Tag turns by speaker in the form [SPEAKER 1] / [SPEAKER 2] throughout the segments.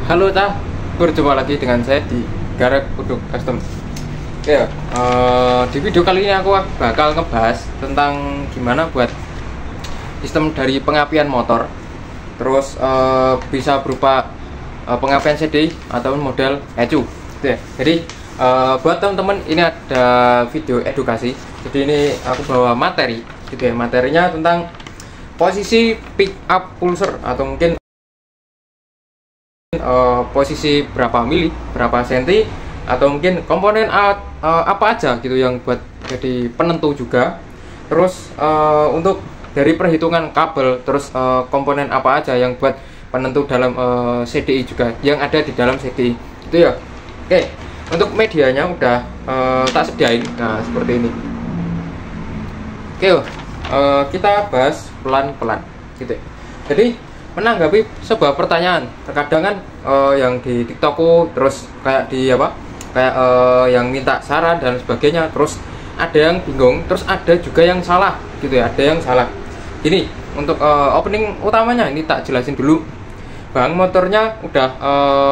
[SPEAKER 1] Halo Cah, berjumpa lagi dengan saya di Garek Uduk Custom. Oke, di video kali ini aku bakal ngebahas tentang gimana buat sistem dari pengapian motor. Terus bisa berupa pengapian CDI atau model ECU. Jadi buat teman-teman ini ada video edukasi. Jadi ini aku bawa materi, gitu ya. Materinya tentang posisi pick up pulser atau mungkin posisi berapa mili, berapa senti, atau mungkin komponen apa aja gitu yang buat jadi penentu juga. Terus untuk dari perhitungan kabel, terus komponen apa aja yang buat penentu dalam CDI juga yang ada di dalam CDI itu ya. Oke, untuk medianya udah tak sediain, nah seperti ini. Oke, kita bahas pelan-pelan gitu. Jadi menanggapi sebuah pertanyaan, terkadang kan yang di TikTokku, terus kayak di yang minta saran dan sebagainya, terus ada yang bingung, terus ada juga yang salah gitu ya, ada yang salah. Ini untuk opening utamanya ini tak jelasin dulu. Bang, motornya udah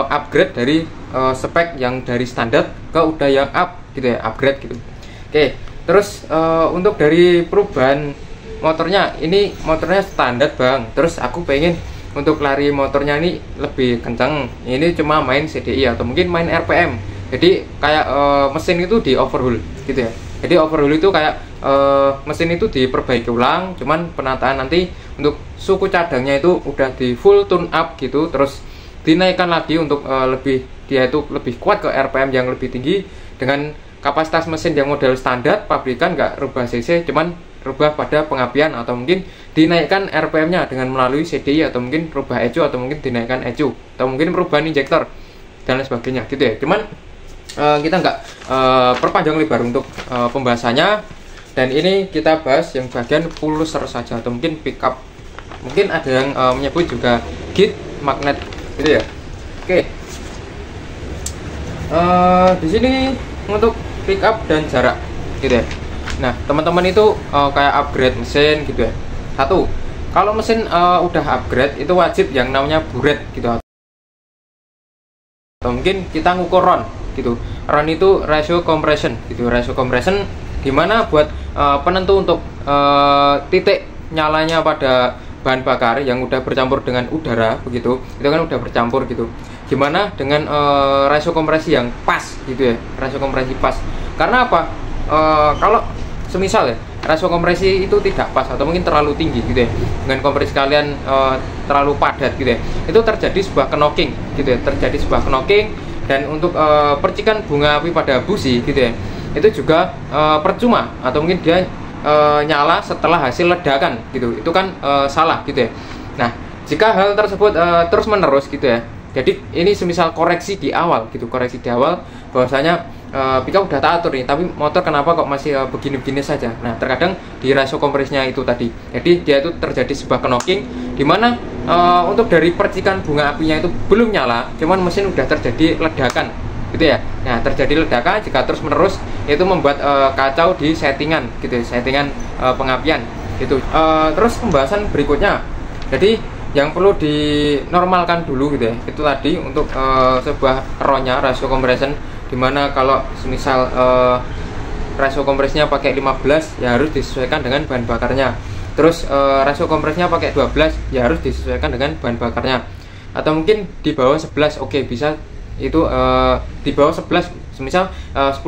[SPEAKER 1] upgrade dari spek yang dari standar ke udah yang up gitu ya, upgrade gitu. Oke, terus untuk dari perubahan motornya, ini motornya standar Bang, terus aku pengen untuk lari motornya ini lebih kencang, ini cuma main CDI atau mungkin main RPM, jadi kayak mesin itu di overhaul gitu ya. Jadi overhaul itu kayak mesin itu diperbaiki ulang, cuman penataan nanti untuk suku cadangnya itu udah di full tune up gitu, terus dinaikkan lagi untuk dia itu lebih kuat ke RPM yang lebih tinggi dengan kapasitas mesin yang model standar pabrikan, nggak rubah cc, cuman rubah pada pengapian atau mungkin dinaikkan RPM-nya dengan melalui CDI atau mungkin rubah ECU atau mungkin dinaikkan ECU atau mungkin perubahan injektor dan lain sebagainya gitu ya. Cuman kita nggak perpanjang lebar untuk pembahasannya, dan ini kita bahas yang bagian pulser saja atau mungkin pickup. Mungkin ada yang menyebut juga git magnet gitu ya. Oke, di sini untuk pickup dan jarak gitu ya. Nah, teman-teman itu kayak upgrade mesin gitu ya. Satu, kalau mesin udah upgrade itu wajib yang namanya buret gitu. Atau mungkin kita ngukur RON gitu. RON itu ratio compression gitu. Ratio compression dimana buat penentu untuk titik nyalanya pada bahan bakar yang udah bercampur dengan udara begitu. Itu kan udah bercampur gitu. Gimana dengan ratio kompresi yang pas gitu ya. Ratio kompresi pas. Karena apa? Kalau semisal ya rasio kompresi itu tidak pas atau mungkin terlalu tinggi gitu ya, dengan kompresi kalian terlalu padat gitu ya, itu terjadi sebuah knocking gitu ya, terjadi sebuah knocking. Dan untuk percikan bunga api pada busi gitu ya, itu juga percuma atau mungkin dia nyala setelah hasil ledakan gitu, itu kan salah gitu ya. Nah, jika hal tersebut terus menerus gitu ya, jadi ini semisal koreksi di awal gitu, koreksi di awal bahwasanya pickup udah tak atur nih, tapi motor kenapa kok masih begini-begini saja. Nah, terkadang di rasio kompresnya itu tadi, jadi dia itu terjadi sebuah knocking dimana untuk dari percikan bunga apinya itu belum nyala, cuman mesin udah terjadi ledakan gitu ya. Nah, terjadi ledakan jika terus menerus itu membuat kacau di settingan gitu ya, settingan pengapian gitu. Terus pembahasan berikutnya, jadi yang perlu dinormalkan dulu gitu ya, itu tadi untuk sebuah RON-nya, ratio compression, dimana kalau semisal ratio kompresnya pakai 15 ya harus disesuaikan dengan bahan bakarnya. Terus ratio kompresnya pakai 12 ya harus disesuaikan dengan bahan bakarnya. Atau mungkin di bawah 11 oke, bisa itu di bawah 11 semisal 10,80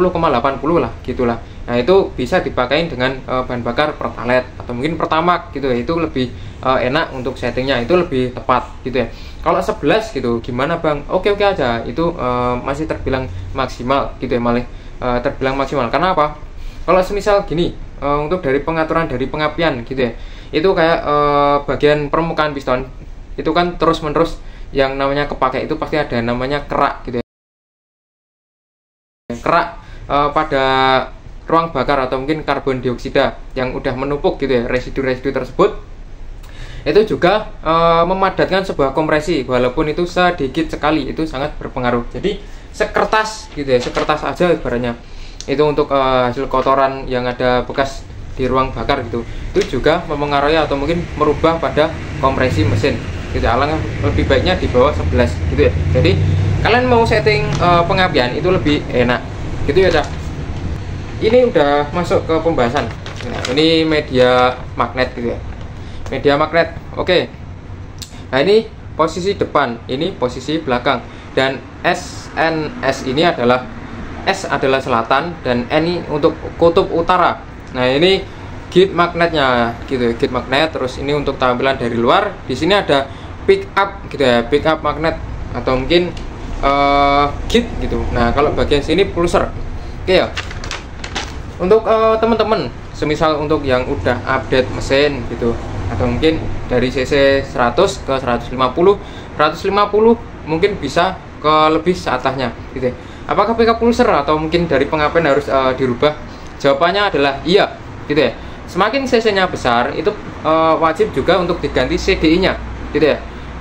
[SPEAKER 1] lah gitulah. Nah, itu bisa dipakai dengan bahan bakar Pertalite atau mungkin Pertamax gitu ya. Itu lebih enak untuk settingnya, itu lebih tepat gitu ya. Kalau 11 gitu gimana Bang? Oke aja, itu masih terbilang maksimal gitu ya, malah terbilang maksimal. Karena apa? Kalau semisal gini, untuk dari pengaturan dari pengapian gitu ya, itu kayak bagian permukaan piston itu kan terus menerus yang namanya kepakai, itu pasti ada namanya kerak gitu ya. Kerak pada ruang bakar atau mungkin karbon dioksida yang udah menumpuk gitu ya, residu-residu tersebut itu juga memadatkan sebuah kompresi, walaupun itu sedikit sekali, itu sangat berpengaruh. Jadi sekertas gitu ya, sekertas aja ibaratnya itu untuk hasil kotoran yang ada bekas di ruang bakar gitu, itu juga mempengaruhi atau mungkin merubah pada kompresi mesin gitu. Alangkah lebih baiknya di bawah 11 gitu ya. Jadi kalian mau setting pengapian itu lebih enak gitu ya, Cak. Ini udah masuk ke pembahasan. Nah, ini media magnet gitu ya. Media magnet. Oke. Nah, ini posisi depan, ini posisi belakang, dan SNS ini adalah S adalah selatan dan N ini untuk kutub utara. Nah, ini gate magnetnya gitu ya, gate magnet. Terus ini untuk tampilan dari luar. Di sini ada pick up gitu ya, pick up magnet atau mungkin gate gitu. Nah, kalau bagian sini pulser. Oke ya. Untuk teman-teman, semisal untuk yang udah update mesin gitu, atau mungkin dari cc 100 ke 150 mungkin bisa ke lebih seatasnya gitu ya. Apakah pickup pulser atau mungkin dari pengapian harus dirubah? Jawabannya adalah iya gitu ya. Semakin cc-nya besar itu wajib juga untuk diganti CDI-nya gitu ya.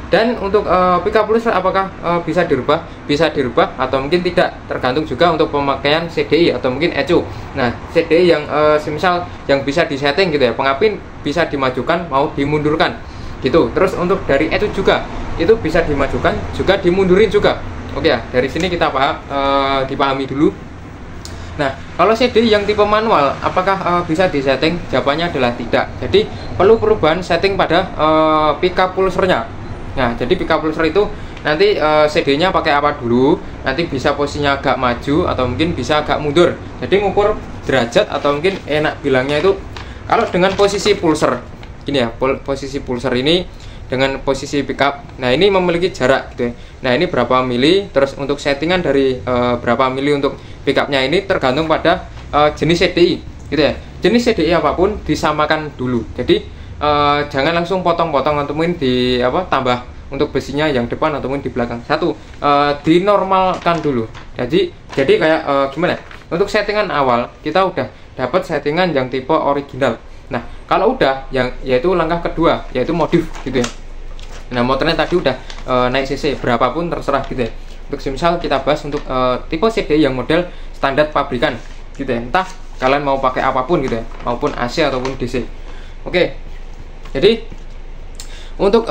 [SPEAKER 1] Dan untuk pickup pulser apakah bisa dirubah? Bisa dirubah atau mungkin tidak, tergantung juga untuk pemakaian CDI atau mungkin ECU. Nah, CDI yang semisal yang bisa disetting gitu ya, pengapin bisa dimajukan mau dimundurkan gitu. Terus untuk dari ECU juga itu bisa dimajukan juga dimundurin juga. Oke ya, dari sini kita dipahami dulu. Nah, kalau CDI yang tipe manual apakah bisa disetting? Jawabannya adalah tidak. Jadi perlu perubahan setting pada pickup pulsernya. Nah, jadi pickup pulser itu nanti CD-nya pakai apa dulu, nanti bisa posisinya agak maju atau mungkin bisa agak mundur. Jadi ngukur derajat atau mungkin enak bilangnya itu kalau dengan posisi pulser gini ya, posisi pulser ini dengan posisi pickup. Nah, ini memiliki jarak gitu ya. Nah, ini berapa mili, terus untuk settingan dari berapa mili untuk pickupnya ini tergantung pada jenis CDI gitu ya. Jenis CDI apapun disamakan dulu. Jadi jangan langsung potong-potong atau mungkin tambah untuk besinya yang depan atau mungkin di belakang. Satu, dinormalkan dulu. Jadi kayak gimana? Untuk settingan awal kita udah dapat settingan yang tipe original. Nah, kalau udah yaitu langkah kedua yaitu modif gitu ya. Nah, motornya tadi udah naik cc berapapun terserah gitu ya. Untuk semisal kita bahas untuk tipe CDI yang model standar pabrikan gitu ya. Entah kalian mau pakai apapun gitu ya, maupun AC ataupun DC. Oke. Jadi untuk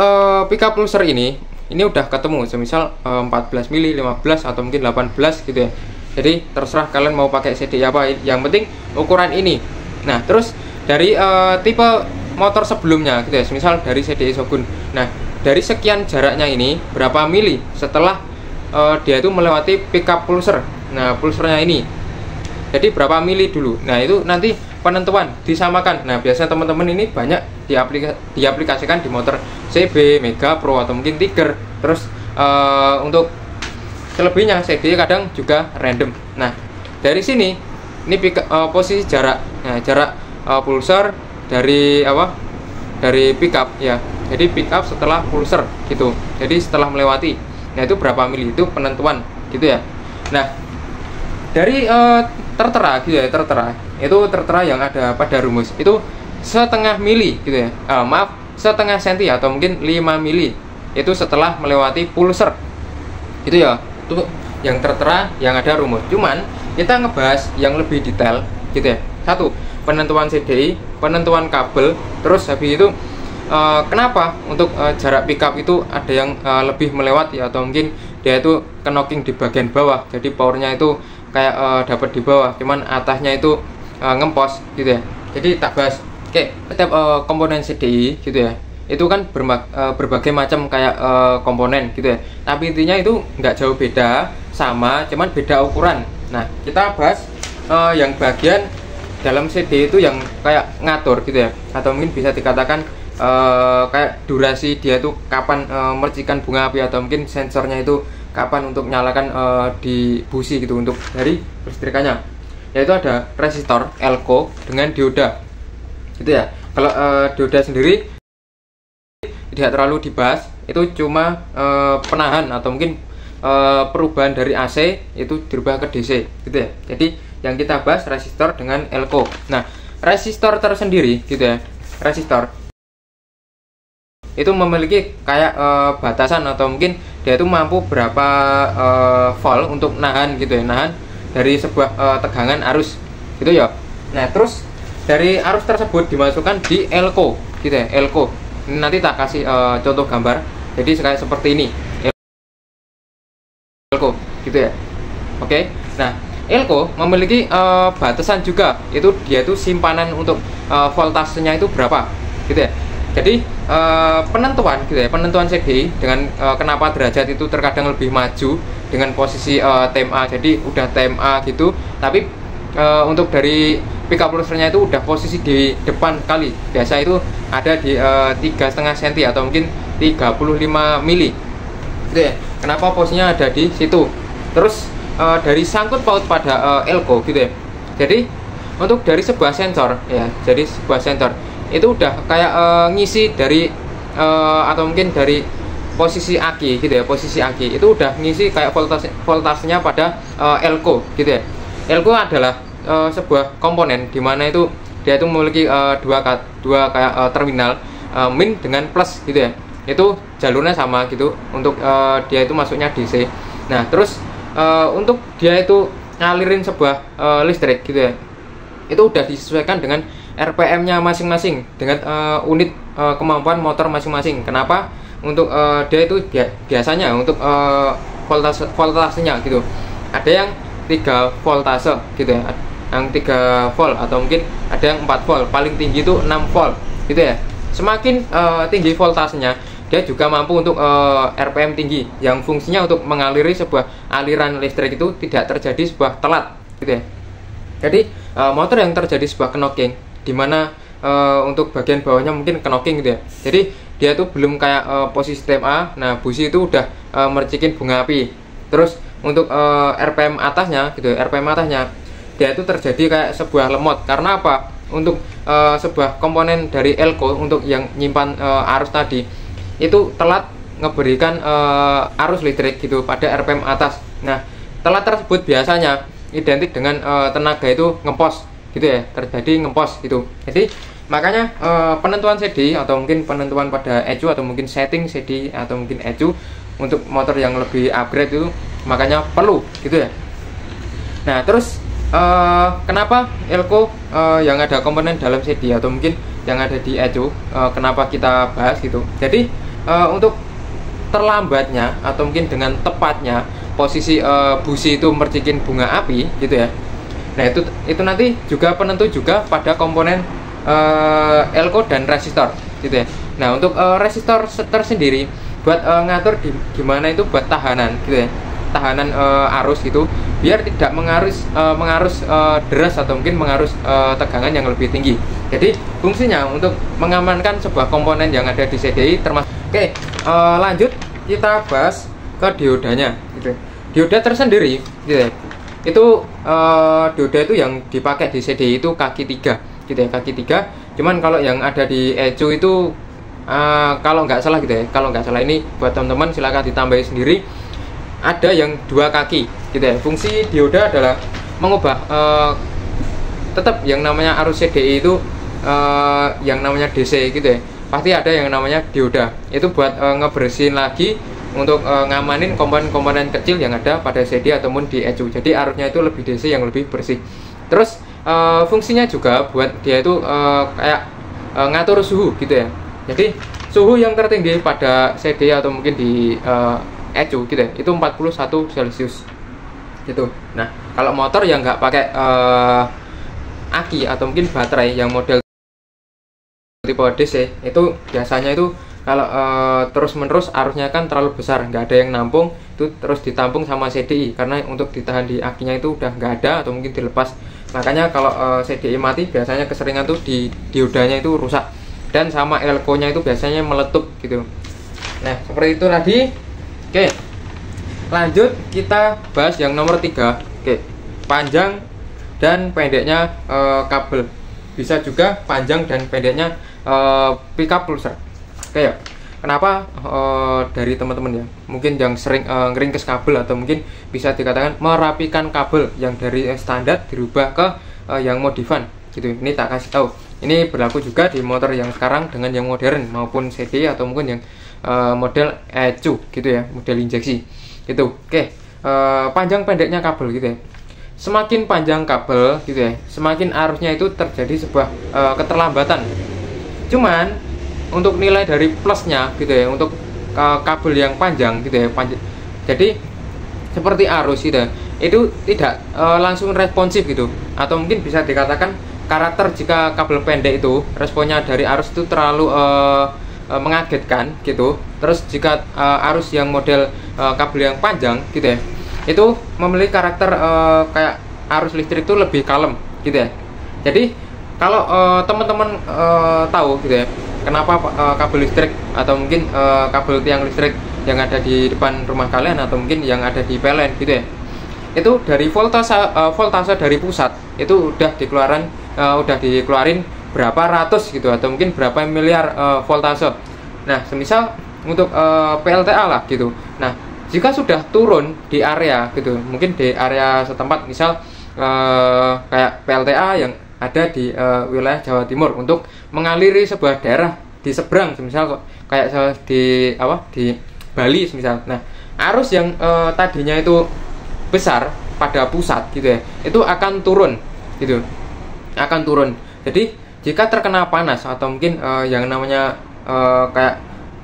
[SPEAKER 1] pickup pulser ini udah ketemu semisal 14 mili, 15 atau mungkin 18 gitu ya. Jadi terserah kalian mau pakai CDI apa, yang penting ukuran ini. Nah, terus dari tipe motor sebelumnya gitu ya, semisal dari CDI Shogun. Nah, dari sekian jaraknya ini berapa mili setelah dia itu melewati pickup pulser. Nah, pulsernya ini jadi berapa mili dulu. Nah, itu nanti penentuan disamakan. Nah, biasanya teman-teman ini banyak diaplikasikan di motor CB, Mega Pro atau mungkin Tiger. Terus untuk selebihnya CDI kadang juga random. Nah, dari sini ini posisi jarak. Nah, jarak pulser dari dari pickup ya. Jadi pickup setelah pulser gitu. Jadi setelah melewati. Nah, itu berapa mili itu penentuan gitu ya. Nah, dari tertera gitu ya, itu tertera yang ada pada rumus itu setengah mili gitu ya, setengah senti atau mungkin 5 mili itu setelah melewati pulser itu ya, itu yang tertera yang ada rumus. Cuman kita ngebahas yang lebih detail gitu ya. Satu, penentuan CDI, penentuan kabel, terus habis itu kenapa untuk jarak pickup itu ada yang lebih melewati atau mungkin dia itu knocking di bagian bawah, jadi powernya itu kayak dapat di bawah, cuman atasnya itu ngempos gitu ya. Jadi tak bahas. Oke, setiap komponen CDI gitu ya, itu kan berbagai macam kayak komponen gitu ya. Tapi intinya itu nggak jauh beda, sama, cuman beda ukuran. Nah, kita bahas yang bagian dalam CDI itu yang kayak ngatur gitu ya, atau mungkin bisa dikatakan kayak durasi dia itu kapan mercikan bunga api, atau mungkin sensornya itu kapan untuk nyalakan di busi gitu untuk dari listrikannya. Yaitu ada resistor, elko dengan dioda gitu ya. Kalau dioda sendiri tidak terlalu dibahas, itu cuma penahan atau mungkin perubahan dari AC itu dirubah ke DC gitu ya. Jadi yang kita bahas resistor dengan elko. Nah, resistor tersendiri gitu ya, resistor itu memiliki kayak batasan atau mungkin dia itu mampu berapa volt untuk nahan gitu ya, nahan dari sebuah tegangan arus gitu ya. Nah, terus dari arus tersebut dimasukkan di elko gitu ya, elko. Ini nanti tak kasih contoh gambar. Jadi kayak seperti ini elko gitu ya. Oke. Nah, elko memiliki batasan juga, itu dia itu simpanan untuk voltasenya itu berapa gitu ya. Jadi penentuan gitu ya, penentuan CDI dengan kenapa derajat itu terkadang lebih maju dengan posisi TMA. Jadi udah TMA gitu, tapi untuk dari pick up loadernya itu udah posisi di depan kali. Biasa itu ada di 3,5 cm atau mungkin 35 mili gitu ya. Kenapa posisinya ada di situ? Terus dari sangkut paut pada elko gitu ya. Jadi untuk dari sebuah sensor ya, jadi sebuah sensor itu udah kayak ngisi dari atau mungkin dari posisi aki gitu ya, posisi aki itu udah ngisi kayak voltasenya pada elko gitu ya. Elko adalah sebuah komponen di mana itu dia itu memiliki dua kayak terminal min dengan plus gitu ya. Itu jalurnya sama gitu untuk dia itu masuknya DC. Nah, terus untuk dia itu ngalirin sebuah listrik gitu ya, itu udah disesuaikan dengan RPM-nya masing-masing dengan unit kemampuan motor masing-masing. Kenapa? Untuk dia itu biasanya untuk voltasenya gitu, ada yang 3 voltase gitu ya, yang 3 volt atau mungkin ada yang 4 volt, paling tinggi itu 6 volt gitu ya. Semakin tinggi voltasenya, dia juga mampu untuk RPM tinggi yang fungsinya untuk mengaliri sebuah aliran listrik itu tidak terjadi sebuah telat gitu ya. Jadi motor yang terjadi sebuah knocking di mana untuk bagian bawahnya mungkin knocking gitu ya. Jadi dia itu belum kayak posisi TMA. Nah, busi itu udah mercikin bunga api. Terus untuk RPM atasnya gitu, RPM atasnya dia itu terjadi kayak sebuah lemot. Karena apa? Untuk sebuah komponen dari elko untuk yang nyimpan arus tadi itu telat ngeberikan arus listrik gitu pada RPM atas. Nah, telat tersebut biasanya identik dengan tenaga itu ngepos gitu ya, terjadi ngepos gitu. Jadi makanya penentuan CDI atau mungkin penentuan pada ECU atau mungkin setting CDI atau mungkin ECU untuk motor yang lebih upgrade itu makanya perlu gitu ya. Nah, terus kenapa elko yang ada komponen dalam CDI atau mungkin yang ada di ECU kenapa kita bahas gitu. Jadi untuk terlambatnya atau mungkin dengan tepatnya posisi busi itu mercikin bunga api gitu ya. Nah, itu nanti juga penentu juga pada komponen elko dan resistor gitu ya. Nah, untuk resistor tersendiri buat ngatur gimana itu buat tahanan gitu ya, tahanan arus gitu, biar tidak mengarus deras atau mungkin mengarus tegangan yang lebih tinggi. Jadi fungsinya untuk mengamankan sebuah komponen yang ada di CDI termasuk. Oke, lanjut kita bahas ke diodanya gitu. Dioda tersendiri gitu ya. Itu dioda itu yang dipakai di CDI itu kaki 3 gitu ya, kaki 3. Cuman kalau yang ada di ECU itu kalau nggak salah gitu ya, kalau nggak salah ini buat teman-teman silakan ditambahi sendiri, ada yang 2 kaki gitu ya. Fungsi dioda adalah mengubah tetap yang namanya arus CDI itu yang namanya DC gitu ya, pasti ada yang namanya dioda. Itu buat ngebersihin lagi untuk ngamanin komponen-komponen kecil yang ada pada CDI ataupun di ECU. Jadi arusnya itu lebih DC yang lebih bersih. Terus fungsinya juga buat dia itu kayak ngatur suhu gitu ya. Jadi suhu yang tertinggi pada CDI atau mungkin di ECU gitu ya, itu 41 Celcius gitu. Nah, kalau motor yang nggak pakai aki atau mungkin baterai yang model tipe DC itu biasanya itu kalau terus-menerus arusnya kan terlalu besar, nggak ada yang nampung, itu terus ditampung sama CDI karena untuk ditahan di akinya itu udah nggak ada atau mungkin dilepas. Makanya kalau CDI mati biasanya keseringan tuh di diodanya itu rusak, dan sama elko-nya itu biasanya meletup gitu. Nah, seperti itu tadi. Oke, lanjut kita bahas yang nomor 3. Oke, panjang dan pendeknya kabel. Bisa juga panjang dan pendeknya pickup pulser. Oke ya, kenapa dari teman-teman ya, mungkin yang sering ngeringkes kabel atau mungkin bisa dikatakan merapikan kabel yang dari standar dirubah ke yang modifan gitu. Ini tak kasih tahu. Ini berlaku juga di motor yang sekarang dengan yang modern maupun CDI atau mungkin yang model ECU gitu ya, model injeksi gitu. Oke, panjang pendeknya kabel gitu ya. Semakin panjang kabel gitu ya, semakin arusnya itu terjadi sebuah keterlambatan. Cuman untuk nilai dari plusnya gitu ya, untuk kabel yang panjang gitu ya, jadi seperti arus gitu ya, itu tidak langsung responsif gitu, atau mungkin bisa dikatakan karakter jika kabel pendek itu responnya dari arus itu terlalu mengagetkan gitu. Terus jika arus yang model kabel yang panjang gitu ya, itu memiliki karakter kayak arus listrik itu lebih kalem gitu ya. Jadi kalau teman-teman tahu gitu ya, kenapa kabel listrik atau mungkin kabel tiang listrik yang ada di depan rumah kalian atau mungkin yang ada di PLN gitu ya, itu dari voltase dari pusat itu udah dikeluarin berapa ratus gitu atau mungkin berapa miliar voltase. Nah, semisal untuk PLTA lah gitu. Nah, jika sudah turun di area gitu, mungkin di area setempat, misal kayak PLTA yang ada di wilayah Jawa Timur untuk mengaliri sebuah daerah di seberang, misal kayak di Bali misal. Nah, arus yang tadinya itu besar pada pusat gitu ya, itu akan turun gitu, akan turun. Jadi jika terkena panas atau mungkin yang namanya kayak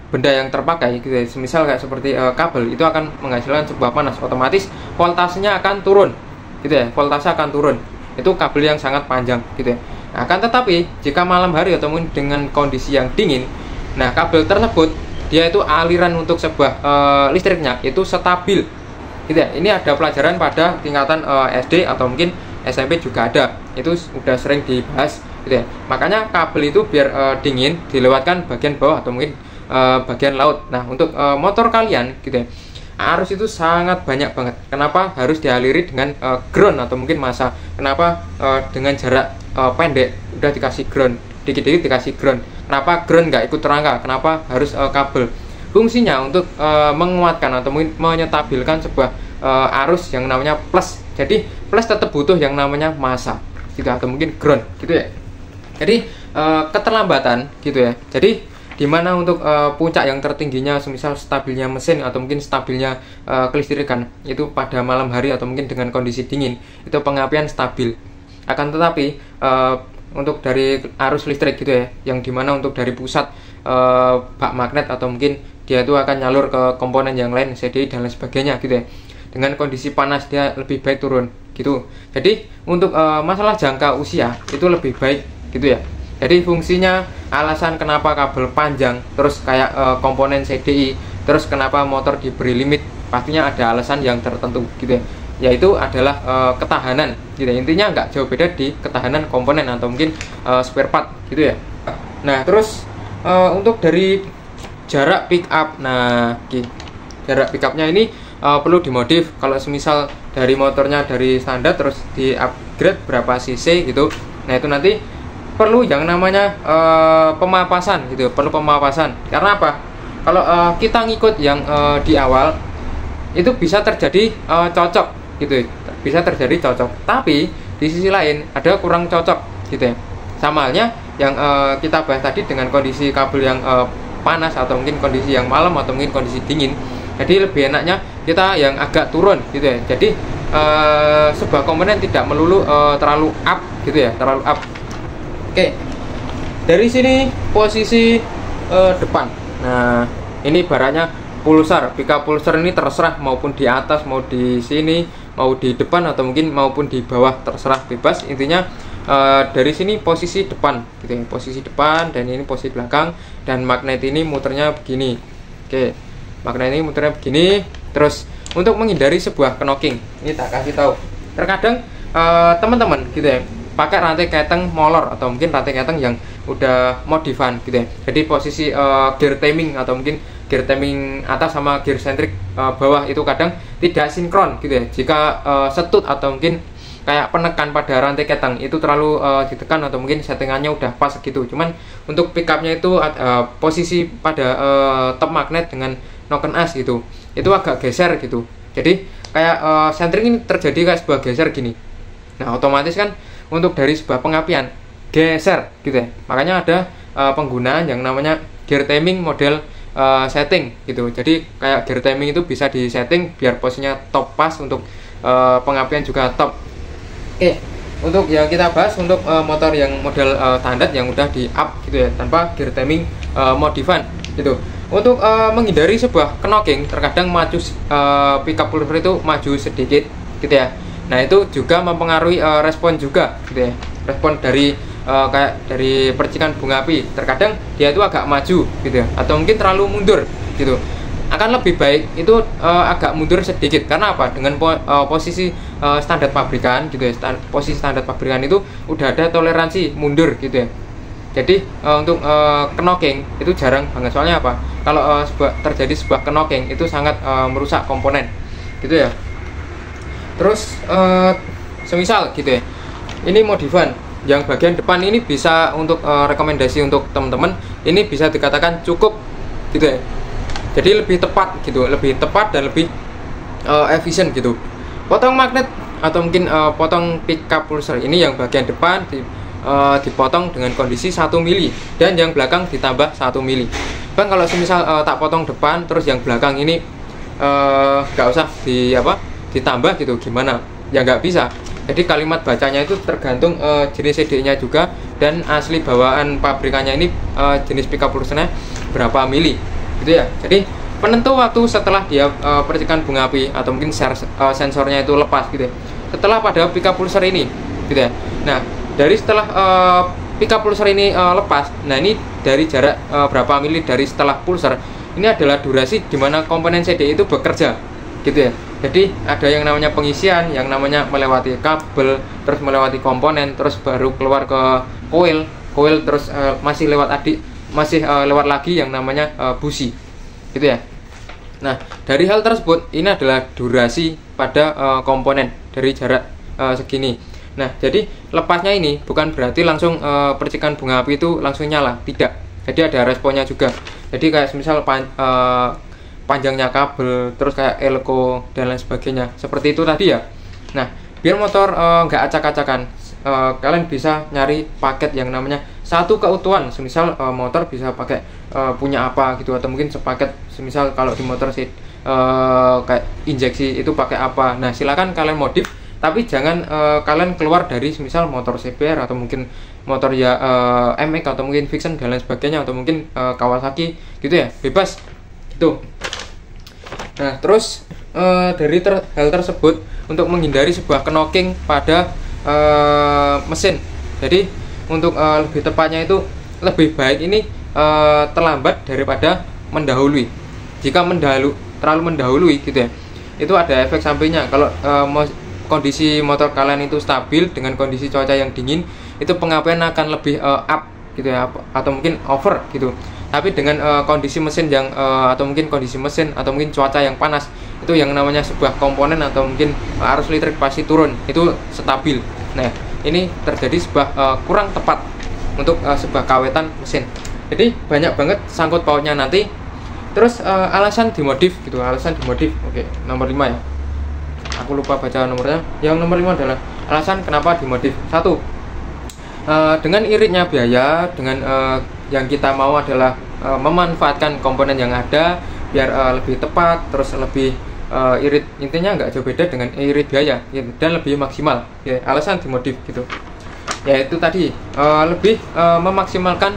[SPEAKER 1] benda yang terpakai gitu ya, semisal kayak seperti kabel, itu akan menghasilkan sebuah panas, otomatis voltasenya akan turun gitu ya, voltase akan turun. Itu kabel yang sangat panjang gitu ya. Nah, akan tetapi jika malam hari atau mungkin dengan kondisi yang dingin, nah kabel tersebut dia itu aliran untuk sebuah listriknya itu stabil gitu ya. Ini ada pelajaran pada tingkatan SD atau mungkin SMP juga ada, itu udah sering dibahas gitu ya. Makanya kabel itu biar dingin dilewatkan bagian bawah atau mungkin bagian laut. Nah, untuk motor kalian gitu ya, arus itu sangat banyak banget. Kenapa harus dialiri dengan ground atau mungkin massa? Kenapa dengan jarak pendek udah dikasih ground, dikit-dikit dikasih ground? Kenapa ground nggak ikut rangka? Kenapa harus kabel? Fungsinya untuk menguatkan atau mungkin menyetabilkan sebuah arus yang namanya plus. Jadi plus tetap butuh yang namanya massa gitu atau mungkin ground gitu ya. Jadi keterlambatan gitu ya. Jadi dimana untuk puncak yang tertingginya semisal stabilnya mesin atau mungkin stabilnya kelistrikan itu pada malam hari atau mungkin dengan kondisi dingin, itu pengapian stabil. Akan tetapi untuk dari arus listrik gitu ya, yang dimana untuk dari pusat bak magnet atau mungkin dia itu akan nyalur ke komponen yang lain, CDI dan lain sebagainya gitu ya, dengan kondisi panas dia lebih baik turun gitu. Jadi untuk masalah jangka usia itu lebih baik gitu ya. Jadi fungsinya, alasan kenapa kabel panjang, terus kayak komponen CDI, terus kenapa motor diberi limit, pastinya ada alasan yang tertentu gitu ya. Yaitu adalah ketahanan gitu ya. Intinya nggak jauh beda di ketahanan komponen atau mungkin spare part gitu ya. Nah, terus untuk dari jarak pick up, nah jarak pick upnya ini perlu dimodif. Kalau semisal dari motornya dari standar terus di upgrade berapa cc gitu, nah itu nanti perlu yang namanya pemapasan gitu, perlu pemapasan. Karena apa? Kalau kita ngikut yang di awal itu bisa terjadi cocok gitu, bisa terjadi cocok. Tapi di sisi lain ada kurang cocok gitu ya. Sama halnya yang kita bahas tadi dengan kondisi kabel yang panas atau mungkin kondisi yang malam atau mungkin kondisi dingin. Jadi lebih enaknya kita yang agak turun gitu ya. Jadi sebuah komponen tidak melulu terlalu up gitu ya, terlalu up. Oke, dari sini posisi depan. Nah, ini baranya pulsar, pickup pulsar ini terserah maupun di atas, mau di sini, mau di depan atau mungkin maupun di bawah, terserah bebas. Intinya dari sini posisi depan gitu ya, posisi depan, dan ini posisi belakang, dan magnet ini muternya begini. Oke, magnet ini muternya begini. Terus untuk menghindari sebuah knocking, ini tak kasih tahu. Terkadang teman-teman gitu ya pakai rantai keteng molor atau mungkin rantai keteng yang udah modifan gitu ya. Jadi posisi gear timing atau mungkin gear timing atas sama gear sentrik bawah itu kadang tidak sinkron gitu ya. Jika setut atau mungkin kayak penekan pada rantai keteng itu terlalu ditekan atau mungkin settingannya udah pas gitu. Cuman untuk pickupnya itu posisi pada top magnet dengan noken as gitu, itu agak geser gitu. Jadi kayak sentring ini terjadi kayak sebuah geser gini. Nah, otomatis kan untuk dari sebuah pengapian geser gitu ya. Makanya ada penggunaan yang namanya gear timing model setting gitu. Jadi kayak gear timing itu bisa di setting biar posisinya top pas, untuk pengapian juga top. Oke, untuk yang kita bahas untuk motor yang model standar yang udah di up gitu ya, tanpa gear timing modifan gitu. Untuk menghindari sebuah knocking, terkadang maju pickup pulser itu maju sedikit gitu ya. Nah itu juga mempengaruhi respon juga gitu ya, respon dari kayak dari percikan bunga api. Terkadang dia itu agak maju gitu ya, atau mungkin terlalu mundur gitu. Akan lebih baik itu agak mundur sedikit. Karena apa? Dengan posisi standar pabrikan gitu ya, posisi standar pabrikan itu udah ada toleransi mundur gitu ya. Jadi untuk knocking itu jarang banget. Soalnya apa? Kalau terjadi sebuah knocking itu sangat merusak komponen gitu ya. Terus semisal gitu ya, ini modifan yang bagian depan ini bisa untuk rekomendasi untuk teman-teman, ini bisa dikatakan cukup gitu ya. Jadi lebih tepat gitu, lebih tepat dan lebih efisien gitu. Potong magnet atau mungkin potong pickup pulser ini yang bagian depan dipotong dengan kondisi 1 mili dan yang belakang ditambah 1 mili. Bang, kalau semisal tak potong depan terus yang belakang ini nggak usah ditambah gitu, gimana? Ya nggak bisa. Jadi kalimat bacanya itu tergantung jenis CD-nya juga dan asli bawaan pabrikannya ini jenis pickup pulsernya berapa mili gitu ya. Jadi penentu waktu setelah dia percikan bunga api atau mungkin sensornya itu lepas gitu ya, setelah pada pickup pulser ini gitu ya. Nah dari setelah pickup pulser ini lepas, nah ini dari jarak berapa mili dari setelah pulser, ini adalah durasi di mana komponen CD itu bekerja gitu ya. Jadi ada yang namanya pengisian, yang namanya melewati kabel, terus melewati komponen, terus baru keluar ke coil, terus masih lewat lagi yang namanya busi gitu ya. Nah dari hal tersebut, ini adalah durasi pada komponen dari jarak segini. Nah, jadi lepasnya ini bukan berarti langsung percikan bunga api itu langsung nyala, tidak. Jadi ada responnya juga. Jadi kayak misal panjangnya kabel, terus kayak elko dan lain sebagainya. Seperti itu tadi ya. Nah, biar motor nggak acak-acakan, kalian bisa nyari paket yang namanya satu keutuhan. Semisal motor bisa pakai punya apa gitu, atau mungkin sepaket. Semisal kalau di motor sih kayak injeksi itu pakai apa. Nah, silakan kalian modif. Tapi jangan kalian keluar dari misal motor CBR atau mungkin motor ya MX atau mungkin Vixen dan lain sebagainya, atau mungkin Kawasaki gitu ya, bebas gitu. Nah terus dari hal tersebut, untuk menghindari sebuah knocking pada mesin, jadi untuk lebih tepatnya itu lebih baik ini terlambat daripada mendahului. Jika terlalu mendahului gitu ya, itu ada efek sampingnya. Kalau kondisi motor kalian itu stabil dengan kondisi cuaca yang dingin, itu pengapian akan lebih up gitu ya, atau mungkin over gitu. Tapi dengan kondisi mesin yang atau mungkin kondisi mesin atau mungkin cuaca yang panas, itu yang namanya sebuah komponen atau mungkin arus listrik pasti turun, itu stabil. Nah ini terjadi sebuah kurang tepat untuk sebuah kawetan mesin. Jadi banyak banget sangkut pautnya nanti. Terus alasan dimodif gitu, alasan dimodif. Oke, nomor 5 ya, aku lupa baca nomornya. Yang nomor 5 adalah alasan kenapa dimodif. 1, dengan iritnya biaya, dengan yang kita mau adalah memanfaatkan komponen yang ada biar lebih tepat, terus lebih irit, intinya nggak jauh beda dengan irit biaya gitu, dan lebih maksimal ya. Alasan dimodif gitu, yaitu tadi lebih memaksimalkan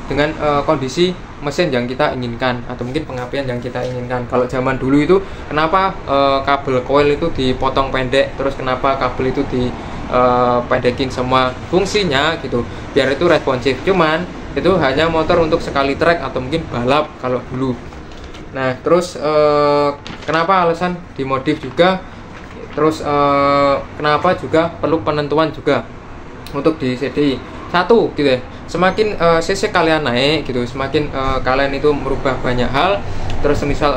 [SPEAKER 1] dengan kondisi mesin yang kita inginkan atau mungkin pengapian yang kita inginkan. Kalau zaman dulu itu kenapa kabel coil itu dipotong pendek, terus kenapa kabel itu dipendekin semua fungsinya gitu, biar itu responsif. Cuman itu hanya motor untuk sekali trek atau mungkin balap kalau dulu. Nah terus kenapa alasan dimodif juga, terus kenapa juga perlu penentuan juga untuk di CDI. 1 gitu ya, semakin cc kalian naik gitu, semakin kalian itu merubah banyak hal. Terus misal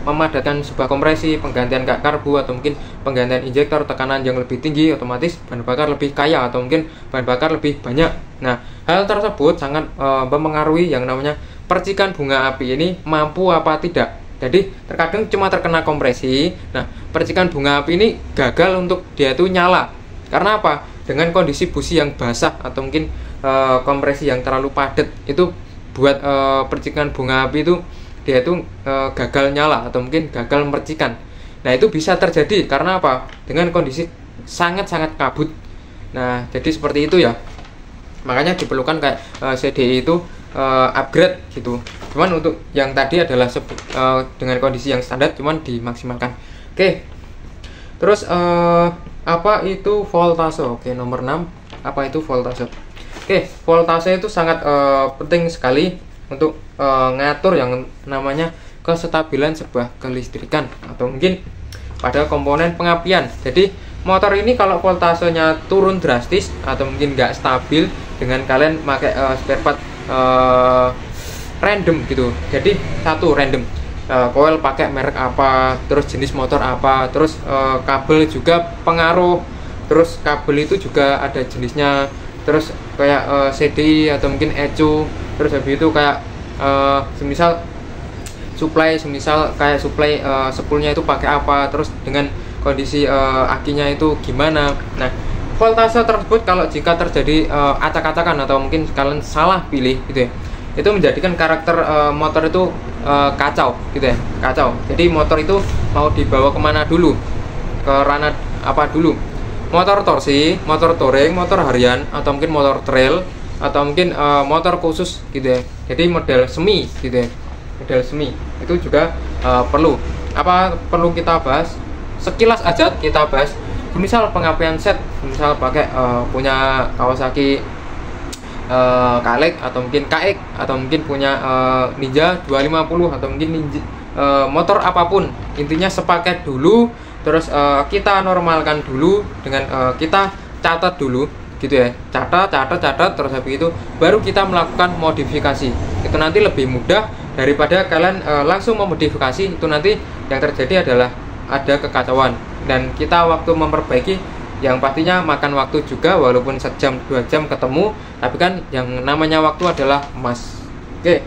[SPEAKER 1] memadatkan sebuah kompresi, penggantian karbu atau mungkin penggantian injektor, tekanan yang lebih tinggi, otomatis bahan bakar lebih kaya atau mungkin bahan bakar lebih banyak. Nah hal tersebut sangat mempengaruhi yang namanya percikan bunga api ini mampu apa tidak. Jadi terkadang cuma terkena kompresi, nah percikan bunga api ini gagal untuk dia itu nyala. Karena apa? Dengan kondisi busi yang basah atau mungkin kompresi yang terlalu padat, itu buat percikan bunga api itu dia itu gagal nyala atau mungkin gagal mercikan. Nah itu bisa terjadi karena apa? Dengan kondisi sangat-sangat kabut. Nah jadi seperti itu ya. Makanya diperlukan kayak CDI itu upgrade gitu. Cuman untuk yang tadi adalah dengan kondisi yang standar, cuman dimaksimalkan. Oke. Terus apa itu voltase? Oke, nomor 6, apa itu voltase? Oke, voltase itu sangat penting sekali untuk ngatur yang namanya kestabilan sebuah kelistrikan atau mungkin pada komponen pengapian. Jadi motor ini kalau voltasenya turun drastis atau mungkin nggak stabil dengan kalian pakai spare part random gitu. Jadi satu random coil pakai merek apa, terus jenis motor apa, terus kabel juga pengaruh, terus kabel itu juga ada jenisnya, terus kayak CDI atau mungkin ECU, terus habis itu kayak semisal supply, semisal kayak supply spoolnya itu pakai apa, terus dengan kondisi akinya itu gimana. Nah, voltase tersebut kalau jika terjadi acak-acakan atau mungkin kalian salah pilih gitu ya, itu menjadikan karakter motor itu kacau gitu ya, kacau. Jadi motor itu mau dibawa kemana dulu, ke ranah apa dulu, motor torsi, motor touring, motor harian, atau mungkin motor trail, atau mungkin motor khusus gitu ya. Jadi model semi gitu ya, model semi itu juga perlu kita bahas sekilas aja, kita bahas misal pengapian set, misal pakai punya Kawasaki Kalek atau mungkin KX atau mungkin punya Ninja 250 atau mungkin Ninja, motor apapun, intinya sepaket dulu, terus kita normalkan dulu dengan kita catat dulu gitu ya, catat terus habis itu baru kita melakukan modifikasi. Itu nanti lebih mudah daripada kalian langsung memodifikasi. Itu nanti yang terjadi adalah ada kekacauan dan kita waktu memperbaiki yang pastinya makan waktu juga, walaupun sejam 2 jam ketemu, tapi kan yang namanya waktu adalah emas. Oke.